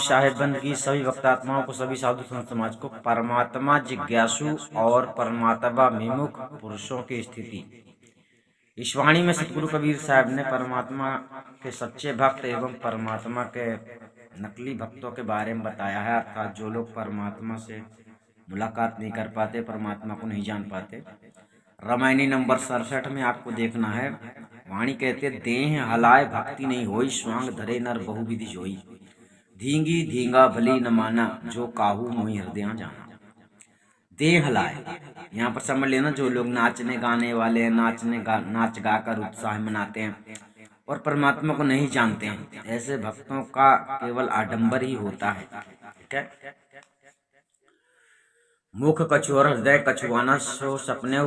साहेबन की सभी वक्तात्माओं को, सभी साधु संत समाज को परमात्मा जिज्ञासु और परमात्मा विमुख पुरुषों की स्थिति। इस वाणी में सतगुरु कबीर साहब ने परमात्मा के सच्चे भक्त एवं परमात्मा के नकली भक्तों के बारे में बताया है, अर्थात जो लोग परमात्मा से मुलाकात नहीं कर पाते, परमात्मा को नहीं जान पाते। रामायणी नंबर 67 में आपको देखना है, वाणी कहते देह हलाए भक्ति नहीं होई, स्वांग धरे नर बहुविधि जोई, धींगी धींगा भली न माना, जो काहू मोहि हृदय जाना। देह हलाए, यहाँ पर समझ लेना जो लोग नाचने गाने वाले हैं, नाच गाकर उत्साह मनाते हैं और परमात्मा को नहीं जानते हैं, ऐसे भक्तों का केवल आडंबर ही होता है। ठीक है। मुख कछुअर हृदय कछुआना, सो सपने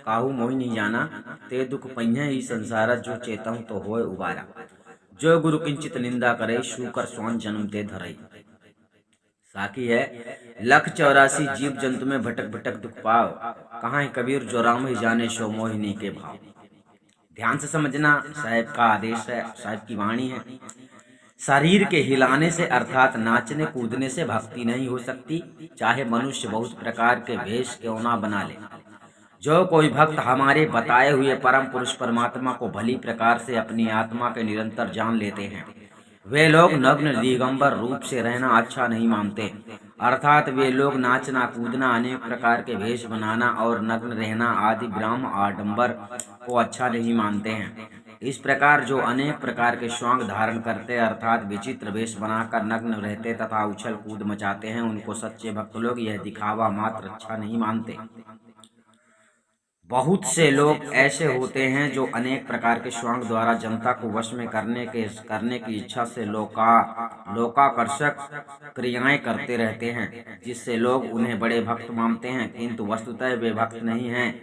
काहू मोहि नहीं जाना, ते दुख पहिए ही संसार, जो चेतहु तो होए उबारा, जो गुरु किंचित निंदा करे, शूकर स्वान जन्म ते धरई। साकी है 184 जीव जंतु में भटक भटक दुख पाव, कहाँ है कबीर जो राम ही जाने, सो मोहिनी के भाव। ध्यान से समझना, साहब का आदेश है, साहब की वाणी है। शरीर के हिलाने से अर्थात नाचने कूदने से भक्ति नहीं हो सकती, चाहे मनुष्य बहुत प्रकार के वेश क्यों ना बना ले। जो कोई भक्त हमारे बताए हुए परम पुरुष परमात्मा को भली प्रकार से अपनी आत्मा के निरंतर जान लेते हैं, वे लोग नग्न दिगंबर रूप से रहना अच्छा नहीं मानते, अर्थात वे लोग नाचना कूदना, अनेक प्रकार के वेश बनाना और नग्न रहना आदि ब्राह्म आडंबर को अच्छा नहीं मानते हैं। इस प्रकार जो अनेक प्रकार के स्वांग धारण करते अर्थात विचित्र वेश बनाकर नग्न रहते तथा उछल कूद मचाते हैं, उनको सच्चे भक्त लोग यह दिखावा मात्र अच्छा नहीं मानते। बहुत से लोग ऐसे होते हैं जो अनेक प्रकार के स्वांग द्वारा जनता को वश में करने की इच्छा से लोकाकर्षक क्रियाएं करते रहते हैं, जिससे लोग उन्हें बड़े भक्त मानते हैं, किंतु वस्तुतः वे भक्त नहीं हैं।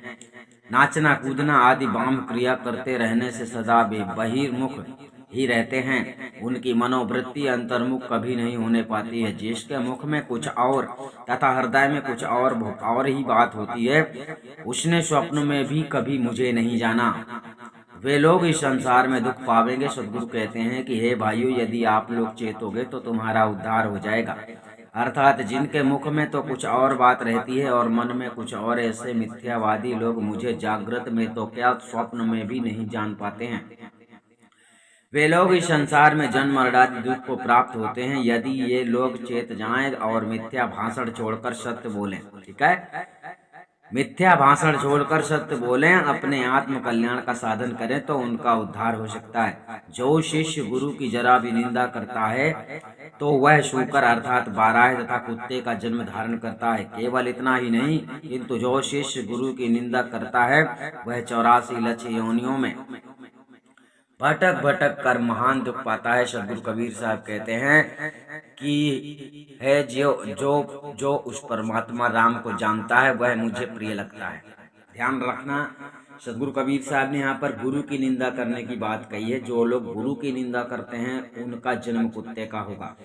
नाचना कूदना आदि वाम क्रिया करते रहने से सदा वे बहिर्मुख ही रहते हैं, उनकी मनोवृत्ति अंतर्मुख कभी नहीं होने पाती है। जिसके मुख में कुछ और तथा हृदय में कुछ और ही बात होती है, उसने स्वप्न में भी कभी मुझे नहीं जाना। वे लोग इस संसार में दुख पावेंगे। सदगुरु कहते हैं कि हे भाइयों, यदि आप लोग चेतोगे तो तुम्हारा उद्धार हो जाएगा, अर्थात जिनके मुख में तो कुछ और बात रहती है और मन में कुछ और, ऐसे मिथ्यावादी लोग मुझे जागृत में तो क्या स्वप्न में भी नहीं जान पाते हैं। वे लोग इस संसार में जन्म मरण आदि दुख को प्राप्त होते हैं, यदि ये लोग चेत जाएं और मिथ्या भाषण छोड़कर सत्य बोलें। ठीक है, मिथ्या भाषण छोड़कर सत्य बोलें, अपने आत्म कल्याण का साधन करें तो उनका उद्धार हो सकता है। जो शिष्य गुरु की जरा भी निंदा करता है तो वह शूकर अर्थात बाराह तथा कुत्ते का जन्म धारण करता है। केवल इतना ही नहीं, किंतु जो शिष्य गुरु की निंदा करता है वह 84 लक्ष योनियों में भटक भटक कर महान दुख पाता है। सदगुरु कबीर साहब कहते हैं कि है जो उस परमात्मा राम को जानता है वह मुझे प्रिय लगता है। ध्यान रखना, सदगुरु कबीर साहब ने यहाँ पर गुरु की निंदा करने की बात कही है। जो लोग गुरु की निंदा करते हैं उनका जन्म कुत्ते का होगा,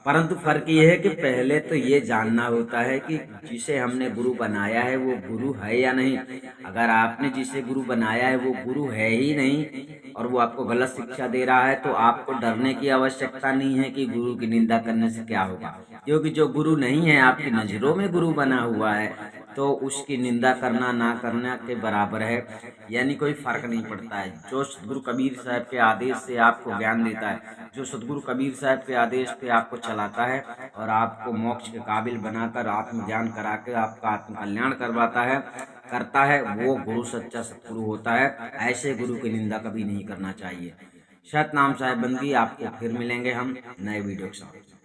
परंतु फर्क ये है कि पहले तो ये जानना होता है कि जिसे हमने गुरु बनाया है वो गुरु है या नहीं। अगर आपने जिसे गुरु बनाया है वो गुरु है ही नहीं और वो आपको गलत शिक्षा दे रहा है, तो आपको डरने की आवश्यकता नहीं है कि गुरु की निंदा करने से क्या होगा, क्योंकि जो गुरु नहीं है आपकी नजरों में गुरु बना हुआ है, तो उसकी निंदा करना ना करना के बराबर है, यानी कोई फर्क नहीं पड़ता है। जो सदगुरु कबीर साहब के आदेश से आपको ज्ञान देता है, जो सदगुरु कबीर साहब के आदेश पे आपको चलाता है और आपको मोक्ष के काबिल बनाकर आत्मज्ञान करा के आपका आत्म कल्याण करता है, वो गुरु सच्चा सतगुरु होता है। ऐसे गुरु की निंदा कभी नहीं करना चाहिए। सतनाम साहिब बंदी, आपको फिर मिलेंगे हम नए वीडियो के साथ।